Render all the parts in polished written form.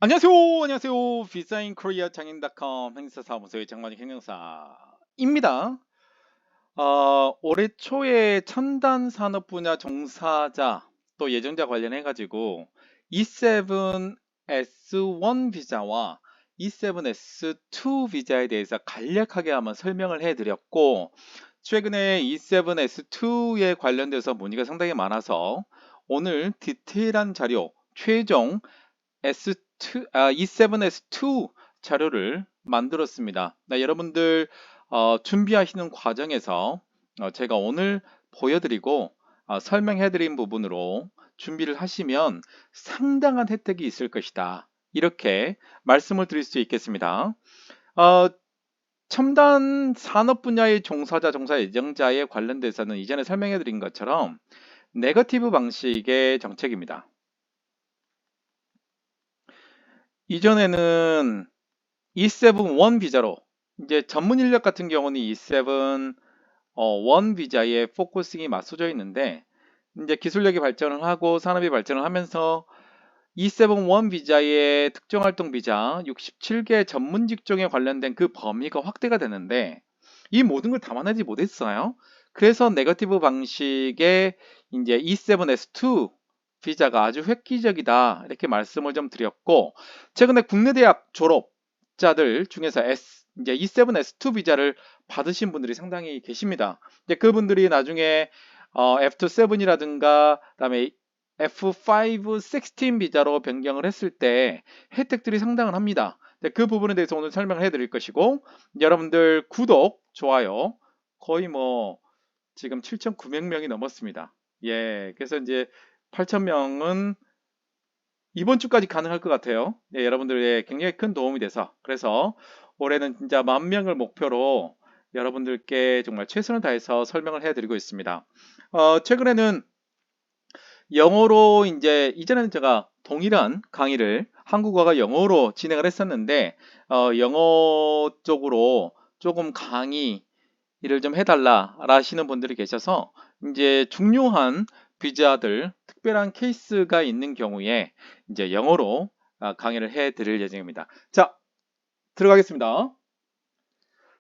안녕하세요. 안녕하세요. 비사인 코리아 장인닷컴 행사사무소의 장만희 경영사입니다. 올해 초에 첨단 산업 분야 종사자 또 예정자 관련해 가지고 E7S1 비자와 E7S2 비자에 대해서 간략하게 한번 설명을 해 드렸고, 최근에 E7S2에 관련돼서 문의가 상당히 많아서 오늘 디테일한 자료 최종 E7S2 자료를 만들었습니다. 여러분들 준비하시는 과정에서 제가 오늘 보여드리고 설명해드린 부분으로 준비를 하시면 상당한 혜택이 있을 것이다. 이렇게 말씀을 드릴 수 있겠습니다. 어, 첨단 산업 분야의 종사자, 종사 예정자에 관련돼서는 이전에 설명해드린 것처럼 네거티브 방식의 정책입니다. 이전에는 E7 비자로, 이제 전문 인력 같은 경우는 E7 비자에 포커싱이 맞춰져 있는데, 이제 기술력이 발전을 하고 산업이 발전을 하면서 E7 비자의 특정 활동 비자 67개 전문 직종에 관련된 그 범위가 확대가 되는데 이 모든 걸 담아내지 못했어요. 그래서 네거티브 방식의 이제 E7S2 비자가 아주 획기적이다 이렇게 말씀을 좀 드렸고, 최근에 국내 대학 졸업자들 중에서 이제 E7S2 비자를 받으신 분들이 상당히 계십니다. 이제 그분들이 나중에 F7이라든가 그다음에 F5 16 비자로 변경을 했을 때 혜택들이 상당을 합니다. 그 부분에 대해서 오늘 설명을 해드릴 것이고, 여러분들 구독, 좋아요 거의 뭐 지금 7,900명이 넘었습니다. 예, 그래서 이제 8,000명은 이번 주까지 가능할 것 같아요. 예, 여러분들의 굉장히 큰 도움이 돼서, 그래서 올해는 진짜 10,000명을 목표로 여러분들께 정말 최선을 다해서 설명을 해드리고 있습니다. 최근에는 영어로 이제 이전에는 제가 동일한 강의를 한국어가 영어로 진행을 했었는데 영어 쪽으로 조금 강의 일을 좀 해달라 하시는 분들이 계셔서 이제 중요한 비자들 특별한 케이스가 있는 경우에 이제 영어로 강의를 해 드릴 예정입니다. 자, 들어가겠습니다.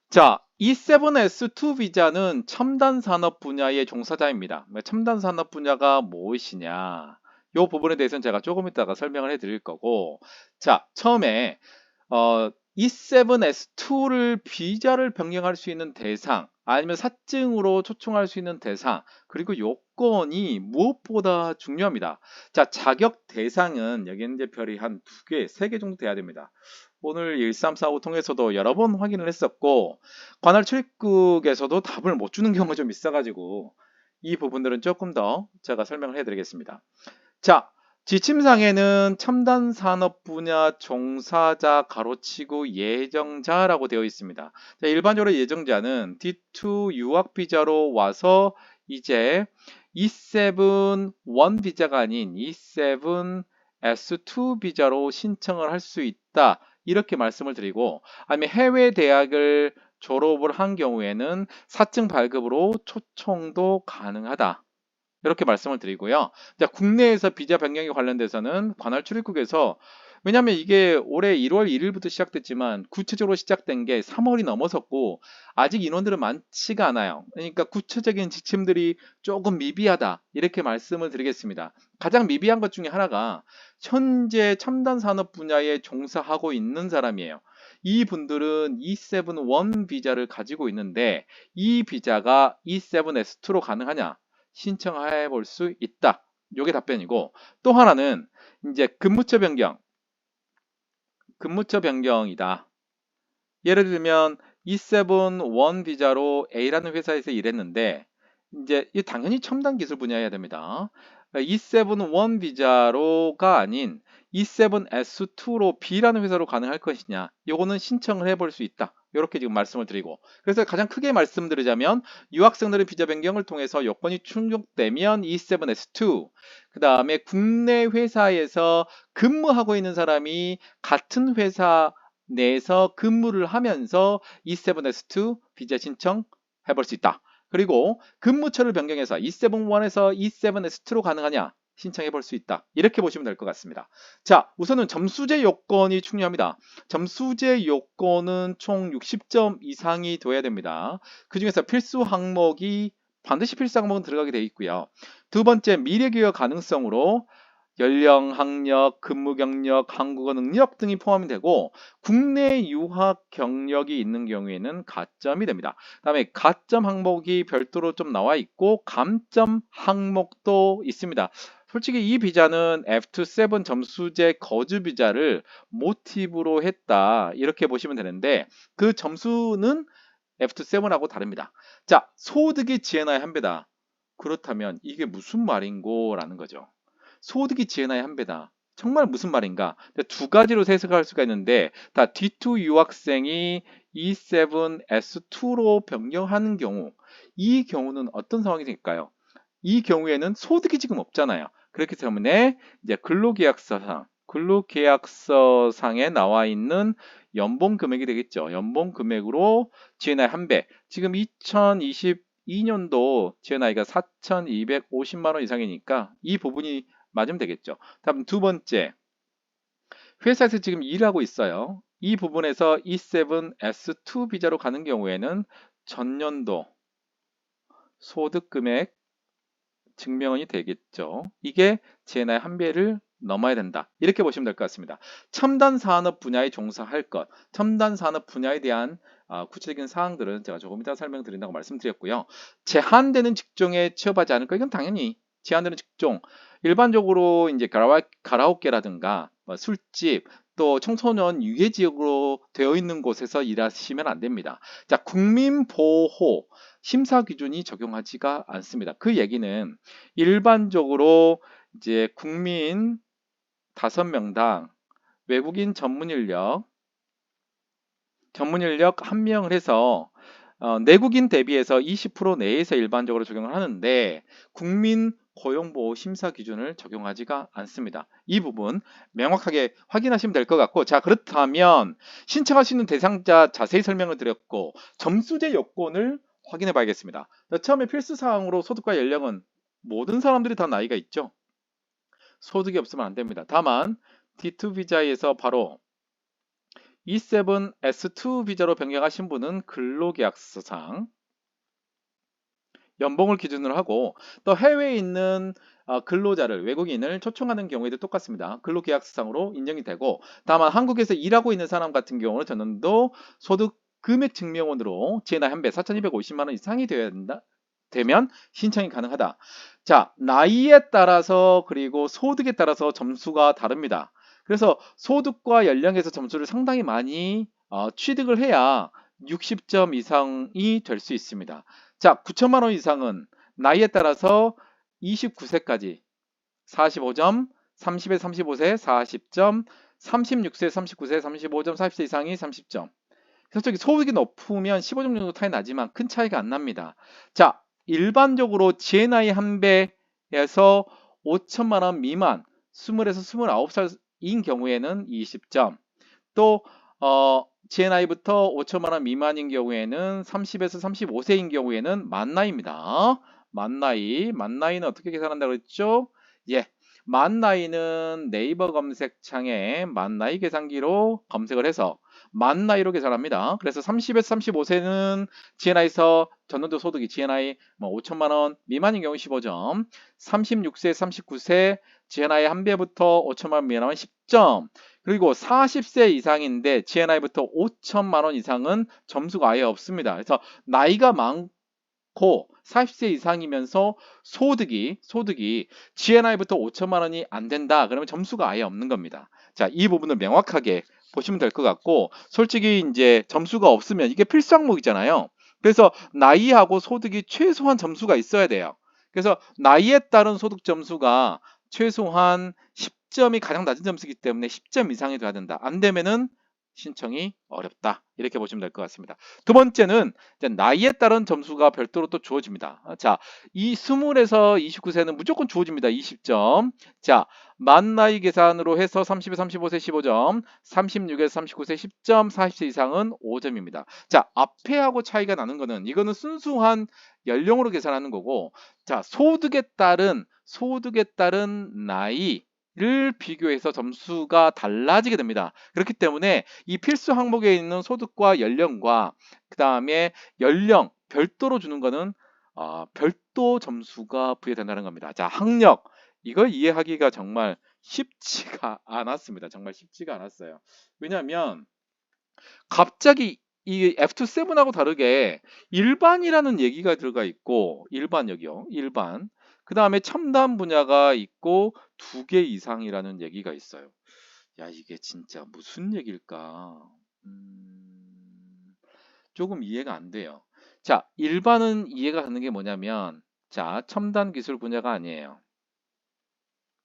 자, E7S2 비자는 첨단 산업 분야의 종사자입니다. 첨단 산업 분야가 무엇이냐? 이 부분에 대해서는 제가 조금 이따가 설명을 해드릴 거고, 자, 처음에 E7S2를 비자를 변경할 수 있는 대상, 아니면 사증으로 초청할 수 있는 대상, 그리고 요건이 무엇보다 중요합니다. 자, 자격 대상은 여기는 이제 별이 한 2개, 3개 정도 돼야 됩니다. 오늘 1345 통해서도 여러 번 확인을 했었고, 관할 출입국에서도 답을 못 주는 경우가 좀 있어가지고 이 부분들은 조금 더 제가 설명을 해드리겠습니다. 자, 지침상에는 첨단 산업 분야 종사자 가로치고 예정자라고 되어 있습니다. 자, 일반적으로 예정자는 D2 유학 비자로 와서 이제 E7 1 비자가 아닌 E7 S2 비자로 신청을 할 수 있다. 이렇게 말씀을 드리고, 아니면 해외 대학을 졸업을 한 경우에는 사증 발급으로 초청도 가능하다. 이렇게 말씀을 드리고요. 자, 국내에서 비자 변경에 관련돼서는 관할 출입국에서, 왜냐하면 이게 올해 1월 1일부터 시작됐지만 구체적으로 시작된 게 3월이 넘어섰고 아직 인원들은 많지가 않아요. 그러니까 구체적인 지침들이 조금 미비하다 이렇게 말씀을 드리겠습니다. 가장 미비한 것 중에 하나가 현재 첨단 산업 분야에 종사하고 있는 사람이에요. 이 분들은 E7 비자를 가지고 있는데 이 비자가 E7S2로 가능하냐? 신청해 볼 수 있다. 요게 답변이고, 또 하나는 이제 근무처 변경이다. 예를 들면 E7 비자로 A라는 회사에서 일했는데 이제 이 당연히 첨단 기술 분야여야 됩니다. E7 비자로가 아닌 E7S2로 B라는 회사로 가능할 것이냐, 요거는 신청을 해볼 수 있다. 이렇게 지금 말씀을 드리고, 그래서 가장 크게 말씀드리자면 유학생들의 비자 변경을 통해서 요건이 충족되면 E7S2, 그 다음에 국내 회사에서 근무하고 있는 사람이 같은 회사 내에서 근무를 하면서 E7S2 비자 신청 해볼 수 있다. 그리고 근무처를 변경해서 E7-1에서 E7S2로 가능하냐? 신청해 볼 수 있다. 이렇게 보시면 될 것 같습니다. 자, 우선은 점수제 요건이 중요합니다. 점수제 요건은 총 60점 이상이 돼야 됩니다. 그 중에서 필수 항목이 반드시 필수 항목은 들어가게 되어 있고요. 두 번째, 미래 기여 가능성으로 연령, 학력, 근무 경력, 한국어 능력 등이 포함이 되고 국내 유학 경력이 있는 경우에는 가점이 됩니다. 그다음에 가점 항목이 별도로 좀 나와 있고 감점 항목도 있습니다. 솔직히 이 비자는 F27 점수제 거주 비자를 모티브로 했다. 이렇게 보시면 되는데 그 점수는 F27하고 다릅니다. 자, 소득이 GNI 한 배다. 그렇다면 이게 무슨 말인고 라는 거죠. 소득이 GNI 한 배다. 정말 무슨 말인가? 두 가지로 해석할 수가 있는데 다 D2 유학생이 E7 S2로 변경하는 경우 이 경우는 어떤 상황이 될까요? 이 경우에는 소득이 지금 없잖아요. 그렇기 때문에 이제 근로계약서상에 나와 있는 연봉 금액이 되겠죠. 연봉 금액으로 GNI 한 배. 지금 2022년도 GNI가 4,250만 원 이상이니까 이 부분이 맞으면 되겠죠. 다음 두 번째. 회사에서 지금 일하고 있어요. 이 부분에서 E7 S2 비자로 가는 경우에는 전년도 소득 금액 증명이 되겠죠. 이게 GNI 한 배를 넘어야 된다. 이렇게 보시면 될 것 같습니다. 첨단 산업 분야에 종사할 것, 첨단 산업 분야에 대한 구체적인 사항들은 제가 조금 이따 설명드린다고 말씀드렸고요. 제한되는 직종에 취업하지 않을 거 이건 당연히 제한되는 직종. 일반적으로 이제 가라오케라든가 술집 또 청소년 유해 지역으로 되어 있는 곳에서 일하시면 안 됩니다. 자, 국민보호 심사 기준이 적용하지가 않습니다. 그 얘기는 일반적으로 이제 국민 5명당 외국인 전문 인력 1명을 해서 내국인 대비해서 20% 내에서 일반적으로 적용을 하는데 국민 고용보호 심사 기준을 적용하지가 않습니다. 이 부분 명확하게 확인하시면 될 것 같고, 자, 그렇다면 신청할 수 있는 대상자 자세히 설명을 드렸고 점수제 요건을 확인해 봐야겠습니다. 처음에 필수 사항으로 소득과 연령은 모든 사람들이 다 나이가 있죠. 소득이 없으면 안 됩니다. 다만 D2 비자에서 바로 E7 S2 비자로 변경하신 분은 근로계약서상 연봉을 기준으로 하고 또 해외에 있는 근로자를 외국인을 초청하는 경우에도 똑같습니다. 근로계약서상으로 인정이 되고 다만 한국에서 일하고 있는 사람 같은 경우는 전년도 소득 금액 증명원으로 GNI 한 배 4,250만 원 이상이 되어야 된다. 되면 신청이 가능하다. 자, 나이에 따라서 그리고 소득에 따라서 점수가 다릅니다. 그래서 소득과 연령에서 점수를 상당히 많이 취득을 해야 60점 이상이 될 수 있습니다. 자, 9천만 원 이상은 나이에 따라서 29세까지 45점, 30에 35세 40점, 36세 39세 35점, 40세 이상이 30점. 솔직히 소득이 높으면 15점 정도 차이 나지만 큰 차이가 안 납니다. 자, 일반적으로 GNI 한 배에서 5천만 원 미만 20에서 29살인 경우에는 20점. 또 GNI부터 5천만 원 미만인 경우에는 30에서 35세인 경우에는 만 나이입니다. 만 나이는 어떻게 계산한다고 했죠? 예. 만 나이는 네이버 검색창에 만 나이 계산기로 검색을 해서 만 나이로 계산합니다. 그래서 30에서 35세는 GNI에서 전년도 소득이 GNI 5천만 원 미만인 경우 15점, 36세, 39세 GNI 한 배부터 5천만 원 미만은 10점, 그리고 40세 이상인데 GNI부터 5천만 원 이상은 점수가 아예 없습니다. 그래서 나이가 많고 40세 이상이면서 소득이 GNI부터 5천만 원이 안 된다. 그러면 점수가 아예 없는 겁니다. 자, 이 부분을 명확하게 보시면 될 것 같고, 솔직히 이제 점수가 없으면 이게 필수 항목이잖아요. 그래서 나이하고 소득이 최소한 점수가 있어야 돼요. 그래서 나이에 따른 소득 점수가 최소한 10점이 가장 낮은 점수이기 때문에 10점 이상이 돼야 된다. 안 되면은 신청이 어렵다. 이렇게 보시면 될 것 같습니다. 두 번째는 이제 나이에 따른 점수가 별도로 또 주어집니다. 자, 이 20에서 29세는 무조건 주어집니다. 20점. 자, 만 나이 계산으로 해서 30에서 35세 15점, 36에서 39세 10점, 40세 이상은 5점입니다. 자, 앞에하고 차이가 나는 거는 이거는 순수한 연령으로 계산하는 거고, 자, 소득에 따른 소득에 따른 나이를 비교해서 점수가 달라지게 됩니다. 그렇기 때문에 이 필수 항목에 있는 소득과 연령과 그 다음에 연령 별도로 주는 거는 별도 점수가 부여된다는 겁니다. 자, 학력 이걸 이해하기가 정말 쉽지가 않았습니다. 정말 쉽지가 않았어요. 왜냐하면 갑자기 이 F2-7하고 다르게 일반이라는 얘기가 들어가 있고 일반역이요. 일반. 그 다음에 첨단 분야가 있고 2개 이상이라는 얘기가 있어요. 야, 이게 진짜 무슨 얘기일까? 조금 이해가 안 돼요. 자, 일반은 이해가 가는 게 뭐냐면 자, 첨단 기술 분야가 아니에요.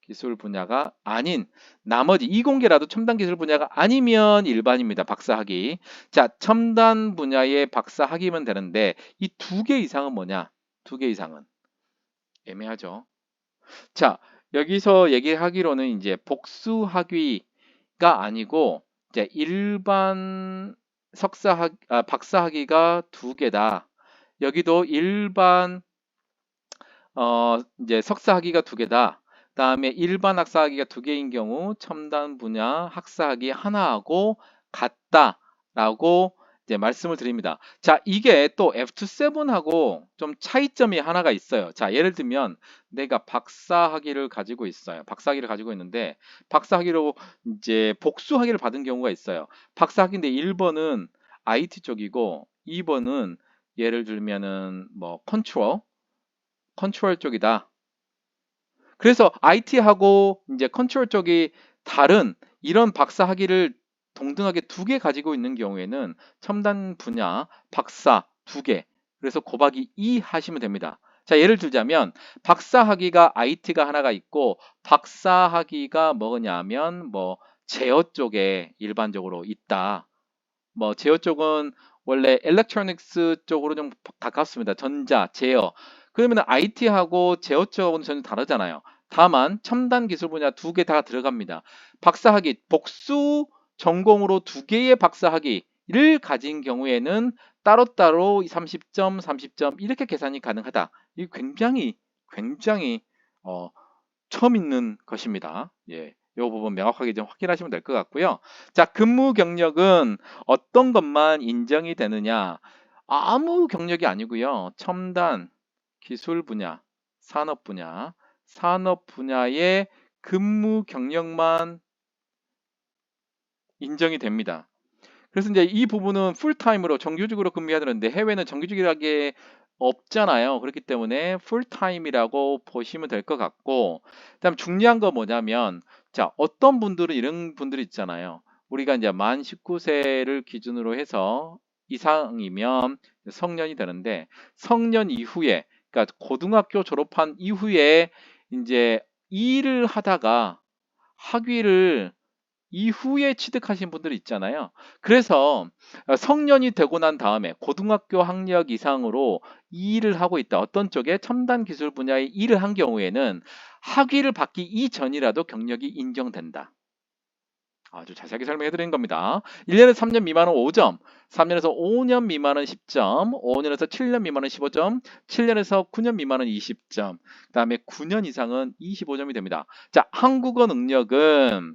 기술 분야가 아닌 나머지 이공계라도 첨단 기술 분야가 아니면 일반입니다. 박사학위. 자, 첨단 분야의 박사학위면 되는데 이 2개 이상은 뭐냐? 2개 이상은 애매하죠. 자, 여기서 얘기하기로는 이제 복수학위가 아니고 이제 일반 박사학위가 2개다. 여기도 일반 이제 석사학위가 2개다. 그다음에 일반 학사학위가 2개인 경우 첨단 분야 학사학위 하나하고 같다라고 이제 말씀을 드립니다. 자, 이게 또 F2-7하고 좀 차이점이 하나가 있어요. 자, 예를 들면 내가 박사학위를 가지고 있어요. 박사학위를 가지고 있는데 박사학위로 이제 복수학위를 받은 경우가 있어요. 박사학위인데 1번은 IT 쪽이고 2번은 예를 들면은 뭐 컨트롤 쪽이다. 그래서 IT하고 이제 컨트롤 쪽이 다른 이런 박사 학위를 동등하게 2개 가지고 있는 경우에는 첨단 분야 박사 2개. 그래서 곱하기 2 하시면 됩니다. 자, 예를 들자면 박사 학위가 IT가 하나가 있고 박사 학위가 뭐냐면 뭐 제어 쪽에 일반적으로 있다. 뭐 제어 쪽은 원래 엘렉트로닉스 쪽으로 좀 가깝습니다. 전자, 제어. 그러면 IT하고 제어 쪽하고는 전혀 다르잖아요. 다만 첨단 기술 분야 2개 다 들어갑니다. 박사학위, 복수 전공으로 2개의 박사학위를 가진 경우에는 따로따로 30점, 30점 이렇게 계산이 가능하다. 이 굉장히 처음 있는 것입니다. 예. 이 부분 명확하게 좀 확인하시면 될 것 같고요. 자, 근무 경력은 어떤 것만 인정이 되느냐? 아무 경력이 아니고요. 첨단, 기술 분야, 산업 분야의 근무 경력만 인정이 됩니다. 그래서 이제 이 부분은 풀타임으로 정규직으로 근무해야 되는데 해외는 정규직이라게 없잖아요. 그렇기 때문에 풀타임이라고 보시면 될 것 같고, 그다음 중요한 거 뭐냐면, 자, 어떤 분들은 이런 분들이 있잖아요. 우리가 이제 만 19세를 기준으로 해서 이상이면 성년이 되는데, 성년 이후에, 그러니까 고등학교 졸업한 이후에 이제 일을 하다가 학위를 이후에 취득하신 분들이 있잖아요. 그래서 성년이 되고 난 다음에 고등학교 학력 이상으로 이 일을 하고 있다. 어떤 쪽에 첨단 기술 분야의 일을 한 경우에는 학위를 받기 이전이라도 경력이 인정된다. 아주 자세하게 설명해 드리는 겁니다. 1년에서 3년 미만은 5점, 3년에서 5년 미만은 10점, 5년에서 7년 미만은 15점, 7년에서 9년 미만은 20점, 그 다음에 9년 이상은 25점이 됩니다. 자, 한국어 능력은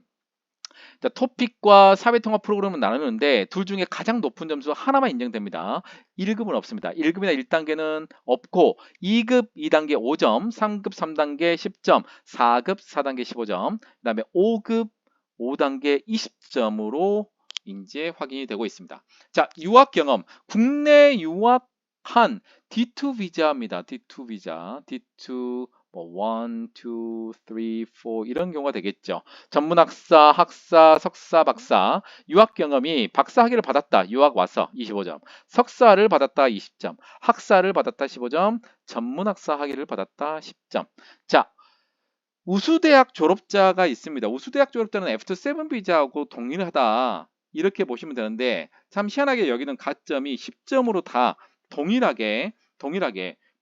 자, 토픽과 사회통합 프로그램을 나누는데 둘 중에 가장 높은 점수 하나만 인정됩니다. 1급은 없습니다. 1급이나 1단계는 없고 2급 2단계 5점, 3급 3단계 10점, 4급 4단계 15점, 그 다음에 5급 5단계 20점으로 이제 확인이 되고 있습니다. 자, 유학 경험. 국내 유학한 D2 비자입니다. D2 비자. D2 뭐 1, 2, 3, 4 이런 경우가 되겠죠. 전문학사, 학사, 석사, 박사, 유학 경험이 박사 학위를 받았다. 유학 와서 25점. 석사를 받았다. 20점. 학사를 받았다. 15점. 전문학사 학위를 받았다. 10점. 자, 우수대학 졸업자가 있습니다. 우수대학 졸업자는 F7 비자하고 동일하다. 이렇게 보시면 되는데 참 희한하게 여기는 가점이 10점으로 다 동일하게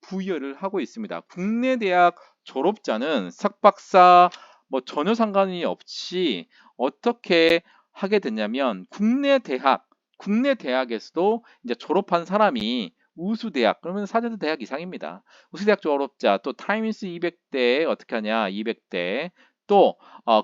부여를 하고 있습니다. 국내 대학 졸업자는 석박사 뭐 전혀 상관이 없이 어떻게 하게 됐냐면 국내 대학에서도 이제 졸업한 사람이 우수대학 그러면 사전대 대학 이상입니다. 우수대학 졸업자 또 타임스 200대에 어떻게 하냐 200대 또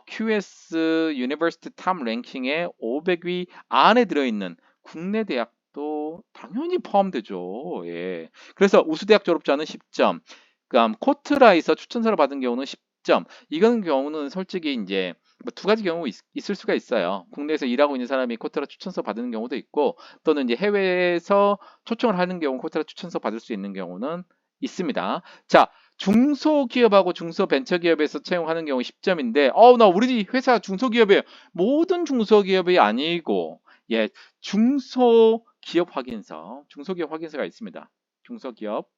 QS 유니버시티 탑 랭킹에 500위 안에 들어있는 국내 대학도 당연히 포함되죠. 예. 그래서 우수대학 졸업자는 10점. 그다음 코트라에서 추천서를 받은 경우는 10점. 이런 경우는 솔직히 이제 뭐두 가지 경우 있을 수가 있어요. 국내에서 일하고 있는 사람이 코트라 추천서 받는 경우도 있고 또는 이제 해외에서 초청을 하는 경우 코트라 추천서 받을 수 있는 경우는 있습니다. 자, 중소기업하고 중소벤처기업에서 채용하는 경우 10점인데 나 우리 회사 중소기업이에요. 모든 중소기업이 아니고 예, 중소기업 확인서가 있습니다. 중소기업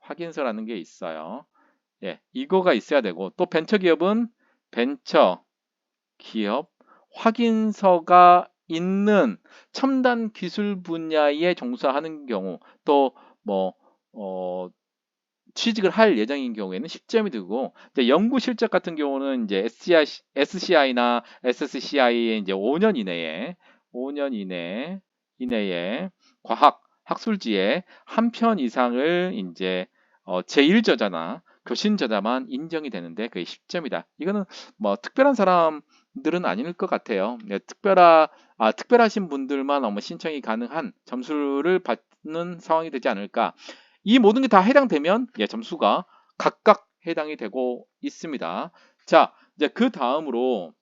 확인서라는 게 있어요. 예, 이거가 있어야 되고 또 벤처기업은 벤처 기업 확인서가 있는 첨단 기술 분야에 종사하는 경우 또 뭐 취직을 할 예정인 경우에는 10점이 되고 이제 연구 실적 같은 경우는 이제 SCI나 SSCI에 이제 5년 이내에 과학 학술지에 한 편 이상을 이제 제1저자나 교신 저자만 인정이 되는데 그게 10점이다. 이거는 뭐 특별한 사람들은 아닐 것 같아요. 네, 특별하신 분들만 신청이 가능한 점수를 받는 상황이 되지 않을까. 이 모든 게 다 해당되면 예, 점수가 각각 해당이 되고 있습니다. 자, 이제 그 다음으로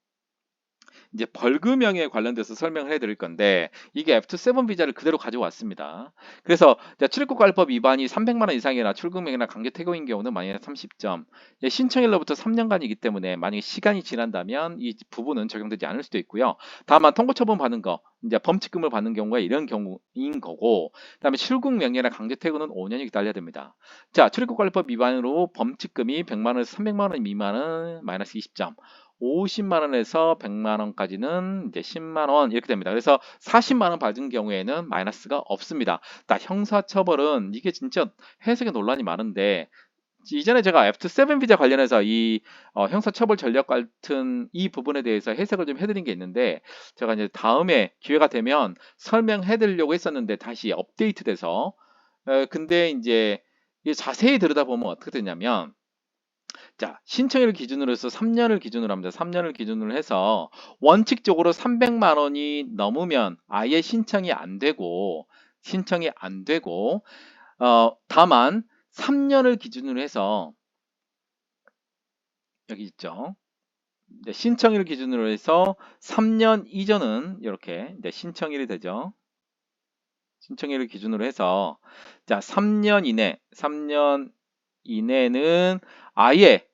이제 벌금형에 관련돼서 설명을 해드릴 건데 이게 F7 비자를 그대로 가져왔습니다. 그래서 출입국관리법 위반이 300만 원 이상이나 출국명이나 강제 퇴거인 경우는 마이너스 30점. 신청일로부터 3년간이기 때문에 만약에 시간이 지난다면 이 부분은 적용되지 않을 수도 있고요. 다만 통고처분 받는 거, 이제 범칙금을 받는 경우가 이런 경우인 거고, 그다음에 출국명예나 강제 퇴거는 5년이 기다려야 됩니다. 자, 출입국관리법 위반으로 범칙금이 100만 원에서 300만 원 미만은 마이너스 20점. 50만 원에서 100만 원까지는 이제 10만 원 이렇게 됩니다. 그래서 40만 원 받은 경우에는 마이너스가 없습니다. 형사처벌은 이게 진짜 해석에 논란이 많은데 이전에 제가 F7 비자 관련해서 이 형사처벌 전력 같은 이 부분에 대해서 해석을 좀 해드린 게 있는데 제가 이제 다음에 기회가 되면 설명해드리려고 했었는데 다시 업데이트돼서 근데 이제 자세히 들여다보면 어떻게 되냐면 자, 신청일 기준으로 해서 3년을 기준으로 합니다. 3년을 기준으로 해서 원칙적으로 300만 원이 넘으면 아예 신청이 안 되고 다만 3년을 기준으로 해서 여기 있죠. 신청일 기준으로 해서 3년 이전은 이렇게 신청일이 되죠. 신청일을 기준으로 해서 자, 3년 이내는 아예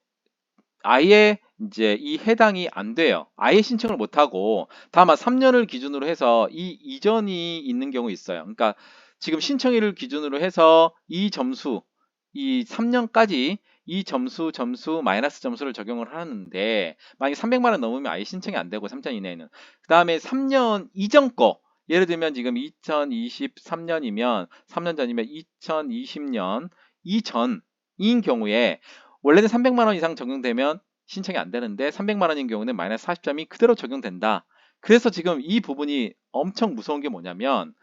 이제 이 해당이 안 돼요. 아예 신청을 못 하고 다만 3년을 기준으로 해서 이 이전이 있는 경우 있어요. 그러니까 지금 신청일을 기준으로 해서 이 3년까지 이 점수 마이너스 점수를 적용을 하는데 만약에 300만 원 넘으면 아예 신청이 안 되고 3년 이내에는 그다음에 3년 이전 거 예를 들면 지금 2023년이면 3년 전이면 2020년 이전인 경우에 원래는 300만 원 이상 적용되면 신청이 안 되는데 300만 원인 경우는 마이너스 40점이 그대로 적용된다. 그래서 지금 이 부분이 엄청 무서운 게 뭐냐면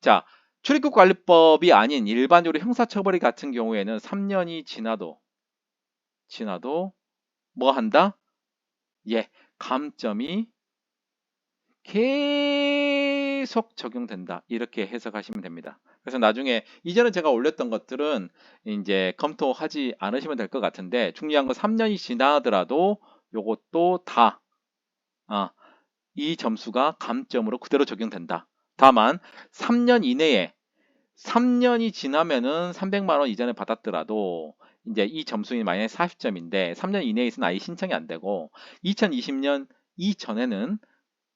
자, 출입국관리법이 아닌 일반적으로 형사처벌이 같은 경우에는 3년이 지나도 뭐 한다? 예, 감점이 계속 적용된다. 이렇게 해석하시면 됩니다. 그래서 나중에 이전에 제가 올렸던 것들은 이제 검토하지 않으시면 될 것 같은데 중요한 건 3년이 지나더라도 요것도 다 이 점수가 감점으로 그대로 적용된다. 다만 3년 이내에 3년이 지나면은 300만 원 이전에 받았더라도 이제 이 점수인 마이너스 40점인데 3년 이내에서는 아예 신청이 안 되고 2020년 이전에는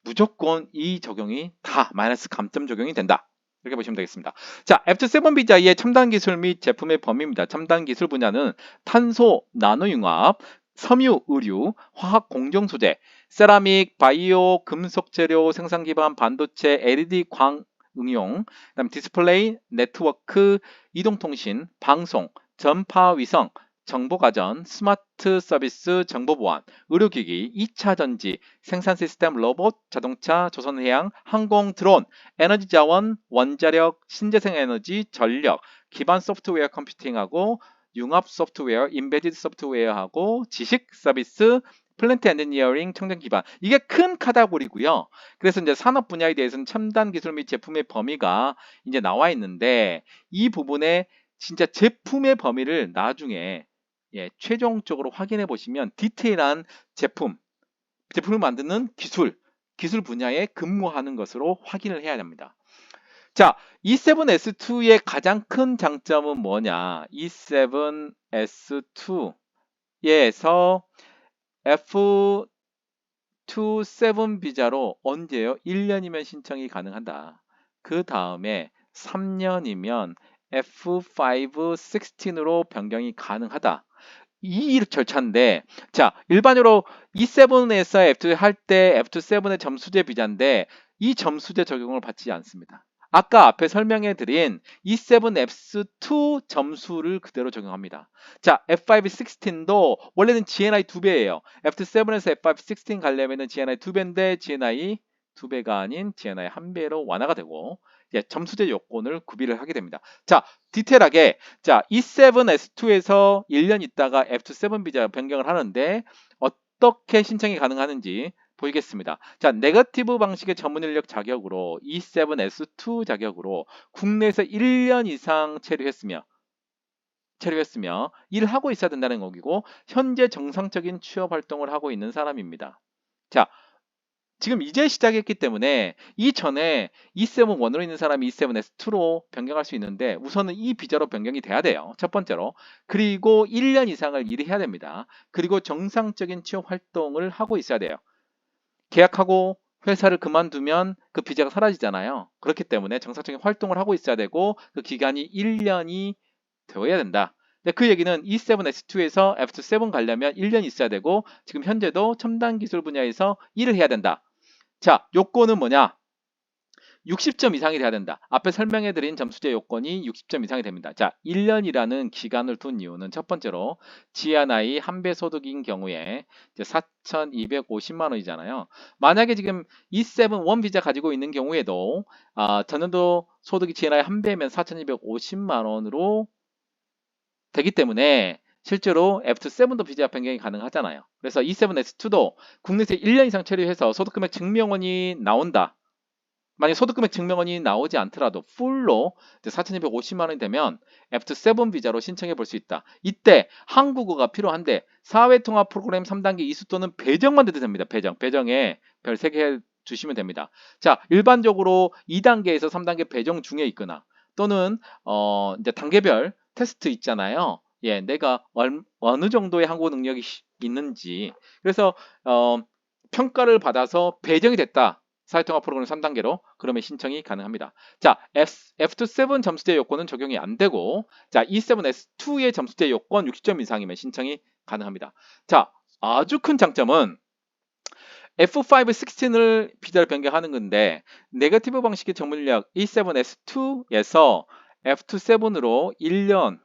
무조건 이 적용이 다 마이너스 감점 적용이 된다. 이렇게 보시면 되겠습니다. 자, F7 비자의 첨단 기술 및 제품의 범위입니다. 첨단 기술 분야는 탄소 나노융합, 섬유 의류, 화학 공정 소재, 세라믹, 바이오, 금속 재료 생산 기반 반도체, LED 광 응용, 그다음 디스플레이, 네트워크, 이동통신, 방송, 전파 위성, 정보가전, 스마트 서비스, 정보보안, 의료기기, 2차 전지, 생산 시스템, 로봇, 자동차, 조선해양, 항공, 드론, 에너지 자원, 원자력, 신재생 에너지, 전력, 기반 소프트웨어 컴퓨팅하고 융합 소프트웨어, 임베디드 소프트웨어하고 지식 서비스, 플랜트 엔지니어링, 청정 기반. 이게 큰 카테고리고요. 그래서 이제 산업 분야에 대해서는 첨단 기술 및 제품의 범위가 이제 나와 있는데 이 부분에 진짜 제품의 범위를 나중에 최종적으로 확인해 보시면 디테일한 제품을 만드는 기술 분야에 근무하는 것으로 확인을 해야 됩니다. 자, E7S2의 가장 큰 장점은 뭐냐? E7S2에서 F27 비자로 언제요? 1년이면 신청이 가능하다. 그 다음에 3년이면 F5 16으로 변경이 가능하다. 이 절차인데, 자, 일반적으로 E7에서 F2 할 때 F27의 점수제 비자인데 이 점수제 적용을 받지 않습니다. 아까 앞에 설명해 드린 E7F2 점수를 그대로 적용합니다. 자, F5 16도 원래는 GNI 2배예요. F7에서 F5 16 가려면 GNI 2배인데 GNI 2배가 아닌 GNI 1배로 완화가 되고 점수제 요건을 구비를 하게 됩니다. 자, 디테일하게 자, E7S2에서 1년 있다가 F7 비자 변경을 하는데 어떻게 신청이 가능하는지 보이겠습니다. 자, 네거티브 방식의 전문 인력 자격으로 E7S2 자격으로 국내에서 1년 이상 체류했으며 일하고 있어야 된다는 거기고 현재 정상적인 취업 활동을 하고 있는 사람입니다. 자, 지금 이제 시작했기 때문에 이전에 E7-1으로 있는 사람이 E7S2로 변경할 수 있는데 우선은 이 비자로 변경이 돼야 돼요. 첫 번째로. 그리고 1년 이상을 일을 해야 됩니다. 그리고 정상적인 취업 활동을 하고 있어야 돼요. 계약하고 회사를 그만두면 그 비자가 사라지잖아요. 그렇기 때문에 정상적인 활동을 하고 있어야 되고 그 기간이 1년이 되어야 된다. 그 얘기는 E7S2에서 F7 가려면 1년 있어야 되고 지금 현재도 첨단 기술 분야에서 일을 해야 된다. 자, 요건은 뭐냐? 60점 이상이 돼야 된다. 앞에 설명해드린 점수제 요건이 60점 이상이 됩니다. 자, 1년이라는 기간을 둔 이유는 첫 번째로 GNI 한배 소득인 경우에 이제 4,250만 원이잖아요. 만약에 지금 E7 비자 가지고 있는 경우에도 전년도 소득이 GNI 한배면 4,250만 원으로 되기 때문에 실제로 F7도 비자 변경이 가능하잖아요. 그래서 E7S2도 국내에서 1년 이상 체류해서 소득금액 증명원이 나온다. 만약 소득금액 증명원이 나오지 않더라도 풀로 4,250만 원이 되면 F7 비자로 신청해 볼 수 있다. 이때 한국어가 필요한데 사회통합 프로그램 3단계 이수 또는 배정만 돼도 됩니다. 배정에 별 3개 주시면 됩니다. 자, 일반적으로 2단계에서 3단계 배정 중에 있거나 또는 이제 단계별 테스트 있잖아요. 내가 어느 정도의 한국어 능력이 있는지 그래서 평가를 받아서 배정이 됐다. 사회통합 프로그램 3단계로 그러면 신청이 가능합니다. 자, F27 점수제 요건은 적용이 안 되고 자, E7S2의 점수제 요건 60점 이상이면 신청이 가능합니다. 자, 아주 큰 장점은 F5 16을 비자를 변경하는 건데 네거티브 방식의 전문 인력 E7S2에서 F27으로 1년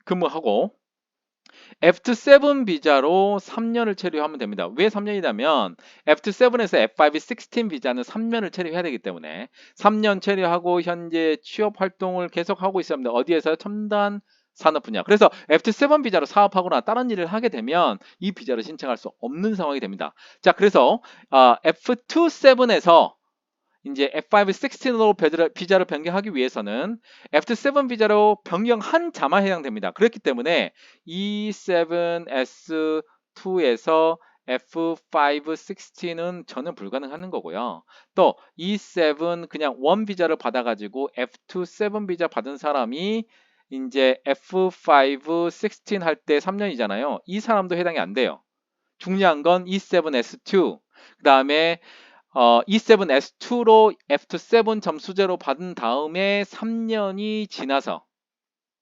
근무하고 F7 비자로 3년을 체류하면 됩니다. 왜 3년이냐면 F7에서 F5 16 비자는 3년을 체류해야 되기 때문에 3년 체류하고 현재 취업 활동을 계속하고 있어야 합니다. 어디에서? 첨단 산업 분야. 그래서 F7 비자로 사업하거나 다른 일을 하게 되면 이 비자를 신청할 수 없는 상황이 됩니다. 자, 그래서 F27에서 이제 F5 16으로 비자를 변경하기 위해서는 F7 비자로 변경한 자만 해당됩니다. 그렇기 때문에 E7S2에서 F5 16은 전혀 불가능한 거고요. 또 E7 그냥 1 비자를 받아가지고 F27 비자 받은 사람이 이제 F5 16 할 때 3년이잖아요. 이 사람도 해당이 안 돼요. 중요한 건 E7S2 그 다음에 E7S2로 F7 점수제로 받은 다음에 3년이 지나서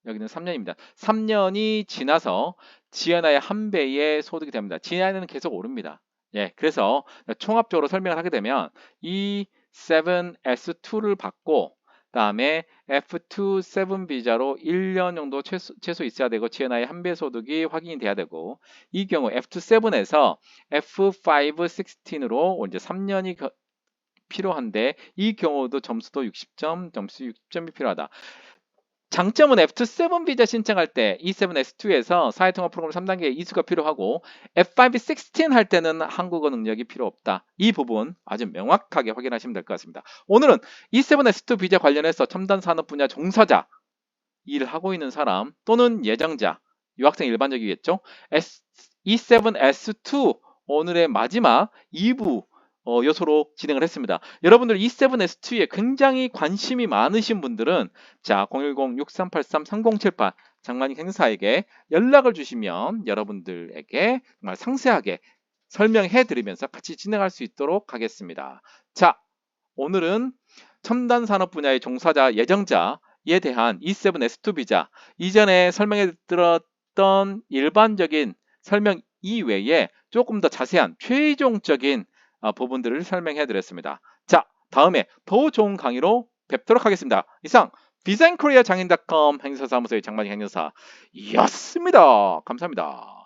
여기는 3년입니다. 3년이 지나서 GNI 한 배의 소득이 됩니다. GNI는 계속 오릅니다. 그래서 총합적으로 설명을 하게 되면 E7S2를 받고 다음에 F27 비자로 1년 정도 최소 있어야 되고 GNI 한 배 소득이 확인이 돼야 되고 이 경우 F7에서 F5 16으로 이제 3년이 필요한데 이 경우도 점수도 60점, 점수 60점이 필요하다. 장점은 F27 비자 신청할 때 E7 S2에서 사회통합 프로그램 3단계 이수가 필요하고 F5 16 할 때는 한국어 능력이 필요 없다. 이 부분 아주 명확하게 확인하시면 될 것 같습니다. 오늘은 E7 S2 비자 관련해서 첨단 산업 분야 종사자, 일을 하고 있는 사람 또는 예정자, 유학생 일반적이겠죠. E7 S2 오늘의 마지막 2부 요소로 진행을 했습니다. 여러분들 E7 S2에 굉장히 관심이 많으신 분들은 자 010-6383-3078 장만익 행사에게 연락을 주시면 여러분들에게 정말 상세하게 설명해 드리면서 같이 진행할 수 있도록 하겠습니다. 자, 오늘은 첨단 산업 분야의 종사자 예정자에 대한 E7 S2 비자 이전에 설명해 드렸던 일반적인 설명 이외에 조금 더 자세한 최종적인 부분들을 설명해 드렸습니다. 자, 다음에 더 좋은 강의로 뵙도록 하겠습니다. 이상 비자인코리아 장인.com 행사사무소의 장만익 행사였습니다. 감사합니다.